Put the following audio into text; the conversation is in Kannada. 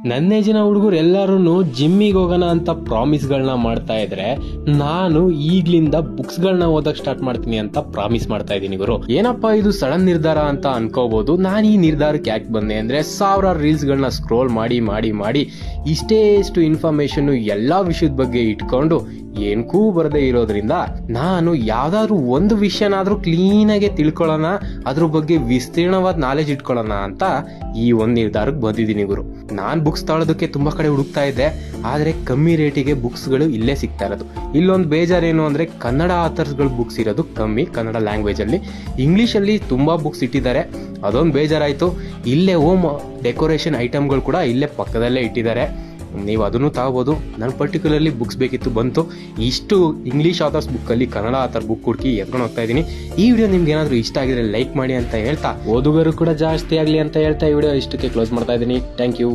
ನನ್ನೇಜಿನ ಹುಡುಗರು ಎಲ್ಲರೂ ಜಿಮ್ಮಿಗೆ ಹೋಗೋಣ ಅಂತ ಪ್ರಾಮಿಸ್ಗಳನ್ನ ಮಾಡ್ತಾ ಇದ್ರೆ ನಾನು ಈಗ್ಲಿಂದ ಬುಕ್ಸ್ಗಳನ್ನ ಓದಕ್ ಸ್ಟಾರ್ಟ್ ಮಾಡ್ತೀನಿ ಅಂತ ಪ್ರಾಮಿಸ್ ಮಾಡ್ತಾ ಇದ್ದೀನಿ ಗುರು. ಏನಪ್ಪಾ ಇದು ಸಡನ್ ನಿರ್ಧಾರ ಅಂತ ಅನ್ಕೋಬಹುದು. ನಾನು ಈ ನಿರ್ಧಾರಕ್ಕೆ ಯಾಕೆ ಬಂದೆ ಅಂದ್ರೆ ಸಾವಿರಾರು ರೀಲ್ಸ್ ಗಳನ್ನ ಸ್ಕ್ರೋಲ್ ಮಾಡಿ ಮಾಡಿ ಮಾಡಿ ಇಷ್ಟೇಷ್ಟು ಇನ್ಫಾರ್ಮೇಶನ್ ಎಲ್ಲಾ ವಿಷಯದ ಬಗ್ಗೆ ಇಟ್ಕೊಂಡು ಏನ್ಕೂ ಬರದೇ ಇರೋದ್ರಿಂದ ನಾನು ಯಾವ್ದಾದ್ರು ಒಂದು ವಿಷಯನಾದ್ರೂ ಕ್ಲೀನ್ ಆಗಿ ತಿಳ್ಕೊಳ್ಳೋಣ, ಅದ್ರ ಬಗ್ಗೆ ವಿಸ್ತೀರ್ಣವಾದ ನಾಲೆಜ್ ಇಟ್ಕೊಳ್ಳೋಣ ಅಂತ ಈ ಒಂದ್ ನಿರ್ಧಾರಕ್ಕೆ ಬಂದಿದ್ದೀನಿ ಗುರು. ನಾನ್ ಬುಕ್ಸ್ ತಗೊಳ್ಳೋದಕ್ಕೆ ತುಂಬಾ ಕಡೆ ಹುಡುಕ್ತಾ ಇದ್ದೆ, ಆದ್ರೆ ಕಮ್ಮಿ ರೇಟಿಗೆ ಬುಕ್ಸ್ ಗಳು ಇಲ್ಲೇ ಸಿಗ್ತಾ ಇರೋದು. ಇಲ್ಲೊಂದು ಬೇಜಾರೇನು ಅಂದ್ರೆ ಕನ್ನಡ ಆಥರ್ಸ್ಗಳು ಬುಕ್ಸ್ ಇರೋದು ಕಮ್ಮಿ, ಕನ್ನಡ ಲ್ಯಾಂಗ್ವೇಜ್ ಅಲ್ಲಿ. ಇಂಗ್ಲಿಷ್ ಅಲ್ಲಿ ತುಂಬಾ ಬುಕ್ಸ್ ಇಟ್ಟಿದ್ದಾರೆ, ಅದೊಂದು ಬೇಜಾರಾಯ್ತು. ಇಲ್ಲೇ ಹೋಮ್ ಡೆಕೋರೇಷನ್ ಐಟಮ್ಗಳು ಕೂಡ ಇಲ್ಲೇ ಪಕ್ಕದಲ್ಲೇ ಇಟ್ಟಿದ್ದಾರೆ, ನೀವು ಅದನ್ನು ತಗೋಬಹುದು. ನಾನು ಪರ್ಟಿಕ್ಯುಲರ್ಲಿ ಬುಕ್ಸ್ ಬೇಕಿತ್ತು, ಬಂತು. ಇಷ್ಟು ಇಂಗ್ಲಿಷ್ ಆಥರ್ಸ್ ಬುಕ್ ಅಲ್ಲಿ ಕನ್ನಡ ಆಥರ್ ಬುಕ್ ಹುಡುಕಿ ಎತ್ಕೊಂಡು ಹೋಗ್ತಾ ಇದ್ದೀನಿ. ಈ ವಿಡಿಯೋ ನಿಮ್ಗೆ ಏನಾದ್ರು ಇಷ್ಟ ಆಗಿದ್ರೆ ಲೈಕ್ ಮಾಡಿ ಅಂತ ಹೇಳ್ತಾ, ಓದುಗರು ಕೂಡ ಜಾಸ್ತಿ ಆಗ್ಲಿ ಅಂತ ಹೇಳ್ತಾ ಈ ವಿಡಿಯೋ ಇಷ್ಟಕ್ಕೆ ಕ್ಲೋಸ್ ಮಾಡ್ತಾ ಇದ್ದೀನಿ. Thank you.